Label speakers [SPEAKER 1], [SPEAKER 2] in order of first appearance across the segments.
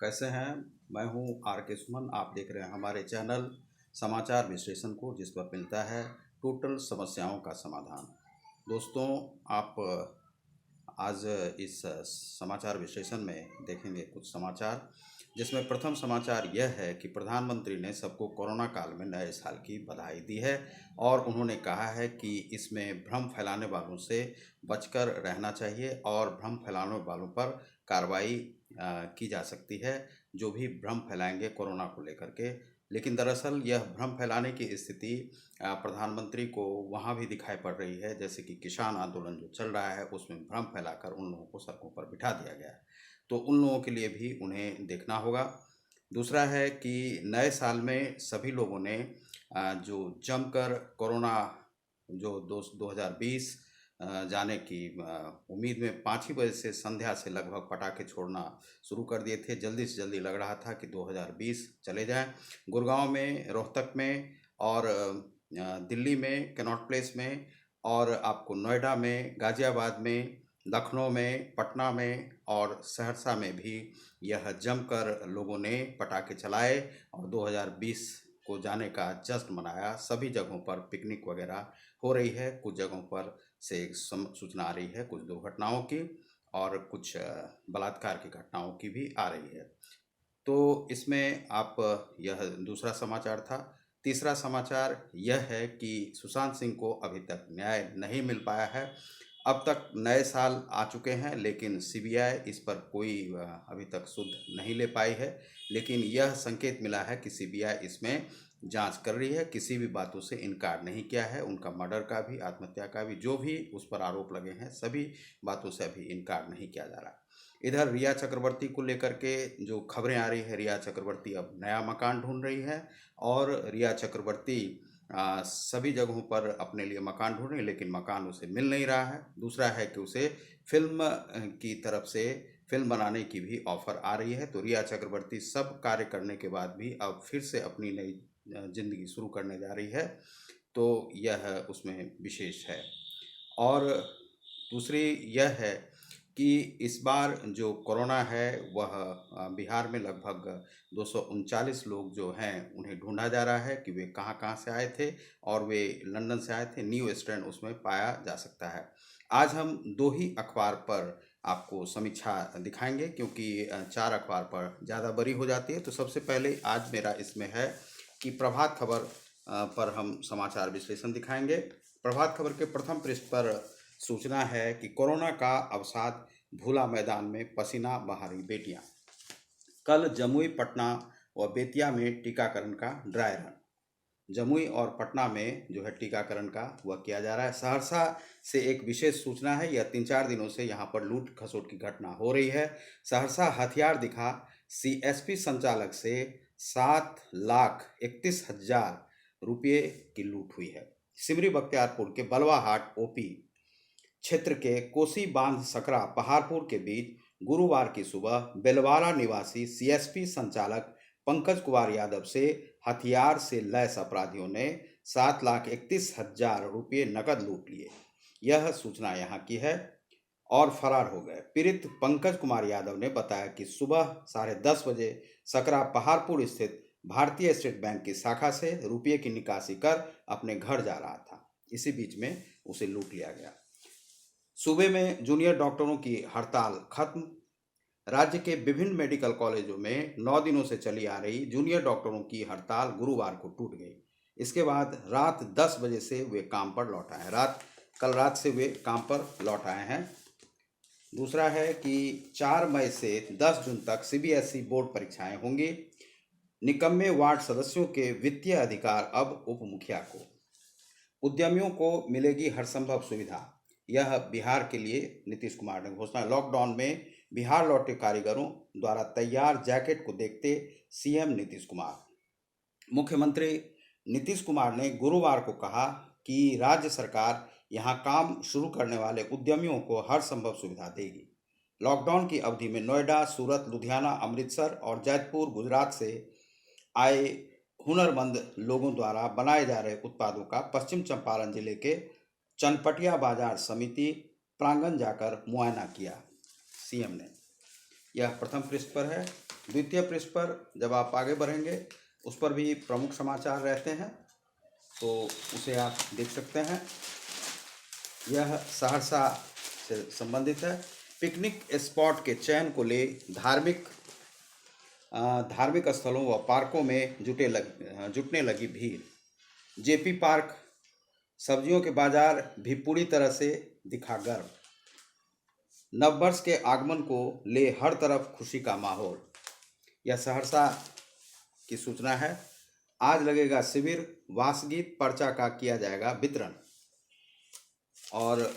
[SPEAKER 1] कैसे हैं। मैं हूं आर के सुमन। आप देख रहे हैं हमारे चैनल समाचार विश्लेषण को, जिस पर मिलता है टोटल समस्याओं का समाधान। दोस्तों, आप आज इस समाचार विश्लेषण में देखेंगे कुछ समाचार, जिसमें प्रथम समाचार यह है कि प्रधानमंत्री ने सबको कोरोना काल में नए साल की बधाई दी है और उन्होंने कहा है कि इसमें भ्रम फैलाने वालों से बचकर रहना चाहिए और भ्रम फैलाने वालों पर कार्रवाई की जा सकती है, जो भी भ्रम फैलाएंगे कोरोना को लेकर के। लेकिन दरअसल यह भ्रम फैलाने की स्थिति प्रधानमंत्री को वहाँ भी दिखाई पड़ रही है, जैसे कि किसान आंदोलन जो चल रहा है उसमें भ्रम फैलाकर उन लोगों को सड़कों पर बिठा दिया गया है। तो उन लोगों के लिए भी उन्हें देखना होगा। दूसरा है कि नए साल में सभी लोगों ने जो जमकर कोरोना जो 2020 जाने की उम्मीद में 5 ही बजे से संध्या से लगभग पटाखे छोड़ना शुरू कर दिए थे। जल्दी से जल्दी लग रहा था कि 2020 चले जाए। गुड़गांव में, रोहतक में और दिल्ली में कनॉट प्लेस में, और आपको नोएडा में, गाज़ियाबाद में, लखनऊ में, पटना में और सहरसा में भी यह जमकर लोगों ने पटाखे चलाए और 2020 को जाने का जश्न मनाया। सभी जगहों पर पिकनिक वगैरह हो रही है। कुछ जगहों पर से सूचना आ रही है कुछ दुर्घटनाओं की और कुछ बलात्कार की घटनाओं की भी आ रही है। तो इसमें आप यह दूसरा समाचार था। तीसरा समाचार यह है कि सुशांत सिंह को अभी तक न्याय नहीं मिल पाया है। अब तक नए साल आ चुके हैं, लेकिन सीबीआई इस पर कोई अभी तक सुध नहीं ले पाई है। लेकिन यह संकेत मिला है कि सीबीआई इसमें जांच कर रही है, किसी भी बातों से इनकार नहीं किया है। उनका मर्डर का भी, आत्महत्या का भी, जो भी उस पर आरोप लगे हैं, सभी बातों से अभी इनकार नहीं किया जा रहा। इधर रिया चक्रवर्ती को लेकर के जो खबरें आ रही है, रिया चक्रवर्ती अब नया मकान ढूंढ रही है और रिया चक्रवर्ती सभी जगहों पर अपने लिए मकान ढूंढ रही है, लेकिन मकान उसे मिल नहीं रहा है। दूसरा है कि उसे फिल्म की तरफ से फिल्म बनाने की भी ऑफर आ रही है। तो रिया चक्रवर्ती सब कार्य करने के बाद भी अब फिर से अपनी नई जिंदगी शुरू करने जा रही है, तो यह उसमें विशेष है। और दूसरी यह है कि इस बार जो कोरोना है वह बिहार में लगभग 239 लोग जो हैं उन्हें ढूंढा जा रहा है कि वे कहाँ कहाँ से आए थे, और वे लंदन से आए थे। न्यू स्ट्रेन उसमें पाया जा सकता है। आज हम 2 ही अखबार पर आपको समीक्षा दिखाएंगे, क्योंकि 4 अखबार पर ज़्यादा बड़ी हो जाती है। तो सबसे पहले आज मेरा इसमें है कि प्रभात खबर पर हम समाचार विश्लेषण दिखाएंगे। प्रभात खबर के प्रथम पृष्ठ पर सूचना है कि कोरोना का अवसाद, भूला मैदान में पसीना बहा रही बेटियां। कल जमुई, पटना व बेतिया में टीकाकरण का ड्राई रन। जमुई और पटना में जो है टीकाकरण का वह किया जा रहा है। सहरसा से एक विशेष सूचना है। यह 3-4 दिनों से यहाँ पर लूट खसोट की घटना हो रही है। सहरसा हथियार दिखा, सीएसपी संचालक से 7,31,000 रुपये की लूट हुई है। सिमरी बख्तियारपुर के बलवाहाट ओपी क्षेत्र के कोसी बांध सकरा पहाड़पुर के बीच गुरुवार की सुबह बेलवाड़ा निवासी सीएसपी संचालक पंकज कुमार यादव से हथियार से लैस अपराधियों ने 7,31,000 रुपये नकद लूट लिए। यह सूचना यहाँ की है और फरार हो गए। पीड़ित पंकज कुमार यादव ने बताया कि सुबह 10:30 बजे सकरा पहाड़पुर स्थित भारतीय स्टेट बैंक की शाखा से रुपये की निकासी कर अपने घर जा रहा था। इसी बीच में उसे लूट लिया गया। सूबे में जूनियर डॉक्टरों की हड़ताल खत्म। राज्य के विभिन्न मेडिकल कॉलेजों में 9 दिनों से चली आ रही जूनियर डॉक्टरों की हड़ताल गुरुवार को टूट गई। इसके बाद रात 10 बजे से वे काम पर लौट आए हैं। कल रात से वे काम पर लौट आए हैं। दूसरा है कि 4 मई से 10 जून तक सीबीएसई बोर्ड परीक्षाएं होंगी। निकम्मे वार्ड सदस्यों के वित्तीय अधिकार अब उप मुखिया को। उद्यमियों को मिलेगी हर संभव सुविधा, यह बिहार के लिए नीतीश कुमार ने घोषणा। लॉकडाउन में बिहार लौटे कारीगरों द्वारा तैयार जैकेट को देखते सीएम नीतीश कुमार। मुख्यमंत्री नीतीश कुमार ने गुरुवार को कहा कि राज्य सरकार यहां काम शुरू करने वाले उद्यमियों को हर संभव सुविधा देगी। लॉकडाउन की अवधि में नोएडा, सूरत, लुधियाना, अमृतसर और जैतपुर, गुजरात से आए हुनरमंद लोगों द्वारा बनाए जा रहे उत्पादों का पश्चिम चंपारण जिले के चनपटिया बाजार समिति प्रांगण जाकर मुआयना किया सीएम ने। यह प्रथम पृष्ठ पर है। द्वितीय पृष्ठ पर जब आप आगे बढ़ेंगे उस पर भी प्रमुख समाचार रहते हैं, तो उसे आप देख सकते हैं। यह सहरसा से संबंधित है। पिकनिक स्पॉट के चयन को ले धार्मिक स्थलों व पार्कों में जुटने लगी भीड़। जेपी पार्क सब्जियों के बाजार भी पूरी तरह से दिखा गर्व। नववर्ष के आगमन को ले हर तरफ खुशी का माहौल। यह सहरसा की सूचना है। आज लगेगा शिविर, वासगीत पर्चा का किया जाएगा वितरण। और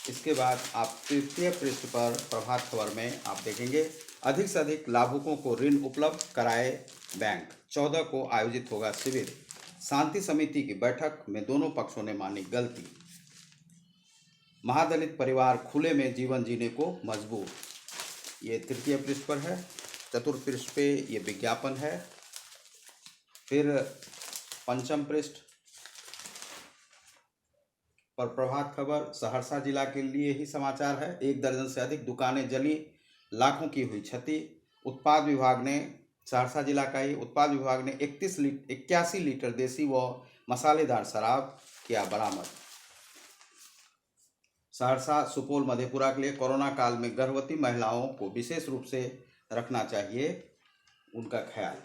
[SPEAKER 1] इसके बाद आप तृतीय पृष्ठ पर प्रभात खबर में आप देखेंगे, अधिक से अधिक लाभुकों को ऋण उपलब्ध कराए बैंक। 14 को आयोजित होगा शिविर। शांति समिति की बैठक में दोनों पक्षों ने मानी गलती। महादलित परिवार खुले में जीवन जीने को मजबूर। ये तृतीय पृष्ठ पर है। चतुर्थ पृष्ठ पे ये विज्ञापन है। फिर पंचम पृष्ठ पर प्रभात खबर सहरसा जिला के लिए ही समाचार है। 1 दर्जन से अधिक दुकानें जली, लाखों की हुई क्षति। उत्पाद विभाग ने, सहरसा जिला का ही उत्पाद विभाग ने 81 लीटर देसी व मसालेदार शराब किया बरामद। सहरसा, सुपौल, मधेपुरा के लिए कोरोना काल में गर्भवती महिलाओं को विशेष रूप से रखना चाहिए उनका ख्याल।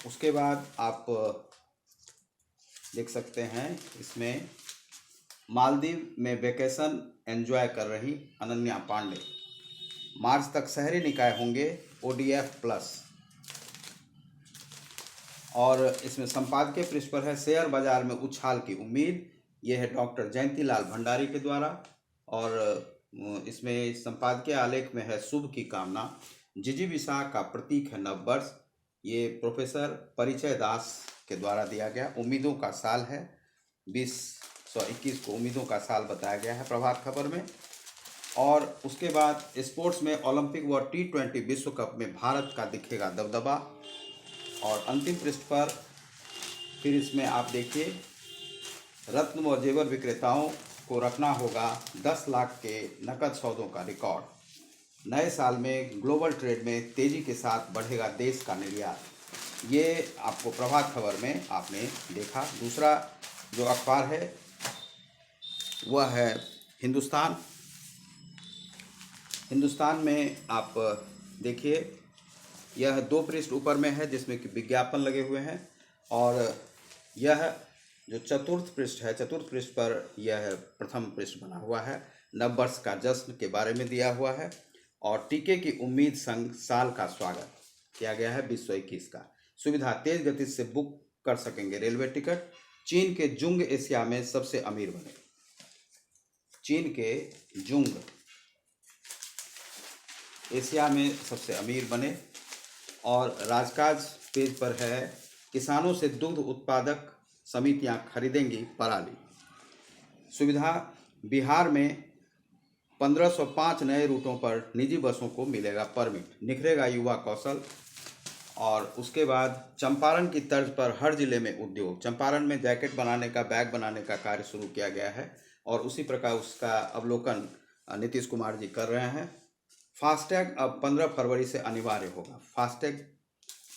[SPEAKER 1] उसके बाद आप देख सकते हैं इसमें, मालदीव में वेकेशन एंजॉय कर रही अनन्या पांडे। मार्च तक शहरी निकाय होंगे ODF प्लस। और इसमें संपादकीय पृष्ठ पर है, शेयर बाजार में उछाल की उम्मीद। यह है डॉक्टर जयंतीलाल भंडारी के द्वारा। और इसमें संपादकीय आलेख में है, शुभ की कामना। जिजीविषा का प्रतीक है नववर्ष। ये प्रोफेसर परिचय दास के द्वारा दिया गया। उम्मीदों का साल है, 2021 को उम्मीदों का साल बताया गया है प्रभात खबर में। और उसके बाद स्पोर्ट्स में ओलंपिक व T20 विश्व कप में भारत का दिखेगा दबदबा। और अंतिम पृष्ठ पर फिर इसमें आप देखिए, रत्न व जेवर विक्रेताओं को रखना होगा 10 लाख के नकद सौदों का रिकॉर्ड। नए साल में ग्लोबल ट्रेड में तेजी के साथ बढ़ेगा देश का निर्यात। ये आपको प्रभात खबर में आपने देखा। दूसरा जो अखबार है वह है हिंदुस्तान। हिंदुस्तान में आप देखिए, यह 2 पृष्ठ ऊपर में है जिसमें कि विज्ञापन लगे हुए हैं। और यह जो चतुर्थ पृष्ठ है, चतुर्थ पृष्ठ पर यह प्रथम पृष्ठ बना हुआ है। नववर्ष का जश्न के बारे में दिया हुआ है। और टीके की उम्मीद संग साल का स्वागत किया गया है 2021 का। सुविधा, तेज गति से बुक कर सकेंगे रेलवे टिकट। चीन के जुंग एशिया में सबसे अमीर बने। चीन के जुंग एशिया में सबसे अमीर बने। और राजकाज पेज पर है, किसानों से दुग्ध उत्पादक समितियां खरीदेंगी पराली। सुविधा, बिहार में 1505 नए रूटों पर निजी बसों को मिलेगा परमिट। निखरेगा युवा कौशल। और उसके बाद चंपारण की तर्ज पर हर जिले में उद्योग। चंपारण में जैकेट बनाने का, बैग बनाने का कार्य शुरू किया गया है। और उसी प्रकार उसका अवलोकन नीतीश कुमार जी कर रहे हैं। फास्टैग अब 15 फरवरी से अनिवार्य होगा। फास्टैग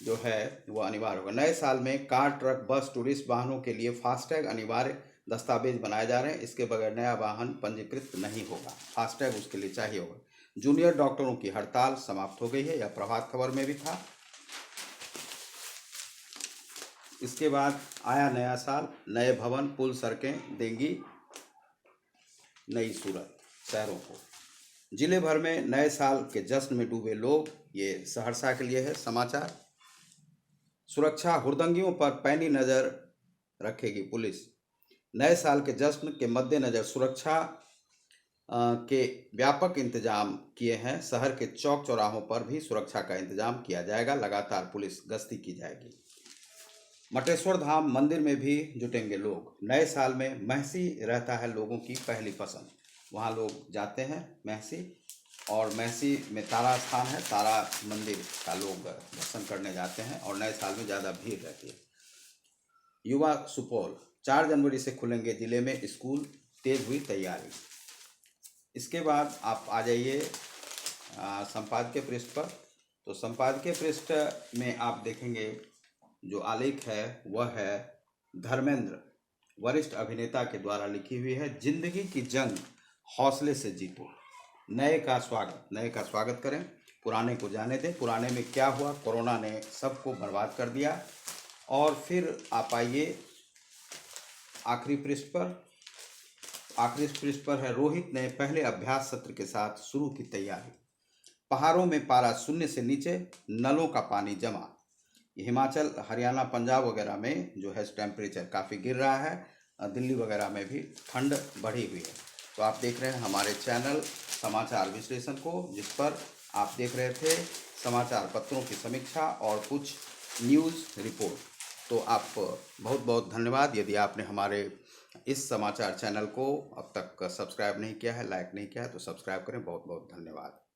[SPEAKER 1] जो है वो अनिवार्य होगा। नए साल में कार, ट्रक, बस, टूरिस्ट वाहनों के लिए फास्टैग अनिवार्य दस्तावेज बनाए जा रहे हैं। इसके बगैर नया वाहन पंजीकृत नहीं होगा। फास्टैग उसके लिए चाहिए होगा। जूनियर डॉक्टरों की हड़ताल समाप्त हो गई है। यह प्रभात खबर में भी था। इसके बाद आया नया साल, नए भवन, पुल, सड़कें देंगी नई सूरत शहरों को। जिले भर में नए साल के जश्न में डूबे लोग। ये सहरसा के लिए है समाचार। सुरक्षा, हुड़दंगियों पर पैनी नजर रखेगी पुलिस। नए साल के जश्न के मद्देनजर सुरक्षा के व्यापक इंतजाम किए हैं। शहर के चौक चौराहों पर भी सुरक्षा का इंतजाम किया जाएगा। लगातार पुलिस गश्ती की जाएगी। मटेश्वर धाम मंदिर में भी जुटेंगे लोग। नए साल में महसी रहता है लोगों की पहली पसंद। वहाँ लोग जाते हैं महसी। और महसी में तारा स्थान है, तारा मंदिर का लोग दर्शन करने जाते हैं। और नए साल में ज़्यादा भीड़ रहती है। युवा सुपौल, 4 जनवरी से खुलेंगे जिले में स्कूल, तेज हुई तैयारी। इसके बाद आप आ जाइए संपादकीय पृष्ठ पर। तो संपादकीय पृष्ठ में आप देखेंगे जो आलेख है वह है धर्मेंद्र वरिष्ठ अभिनेता के द्वारा लिखी हुई है, जिंदगी की जंग हौसले से जीतो। नए का स्वागत करें, पुराने को जाने दें। पुराने में क्या हुआ, कोरोना ने सबको बर्बाद कर दिया। और फिर आप आइए आखिरी पृष्ठ पर है, रोहित ने पहले अभ्यास सत्र के साथ शुरू की तैयारी। पहाड़ों में पारा शून्य से नीचे, नलों का पानी जमा। हिमाचल, हरियाणा, पंजाब वगैरह में जो है टेम्परेचर काफ़ी गिर रहा है। दिल्ली वगैरह में भी ठंड बढ़ी हुई है। तो आप देख रहे हैं हमारे चैनल समाचार विश्लेषण को, जिस पर आप देख रहे थे समाचार पत्रों की समीक्षा और कुछ न्यूज़ रिपोर्ट। तो आप बहुत बहुत धन्यवाद। यदि आपने हमारे इस समाचार चैनल को अब तक सब्सक्राइब नहीं किया है, लाइक नहीं किया है, तो सब्सक्राइब करें। बहुत बहुत धन्यवाद।